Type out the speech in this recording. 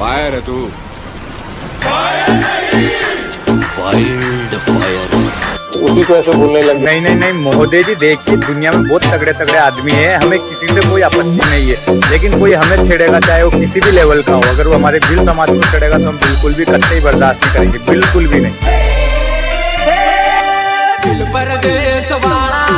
Fire है तू, wild fire. उसी को ऐसे बोलने लग। नहीं नहीं नहीं महोदय जी, देखिए दुनिया में बहुत तगड़े तगड़े आदमी हैं, हमें किसी से कोई आपत्ति नहीं है, लेकिन कोई हमें छेड़ेगा चाहे वो किसी भी लेवल का हो, अगर वो हमारे दिल समाज को छेड़ेगा तो हम बिल्कुल भी कतई बर्दाश्त नहीं करेंगे, बिल्कुल भी नहीं। दिल परदेस वाला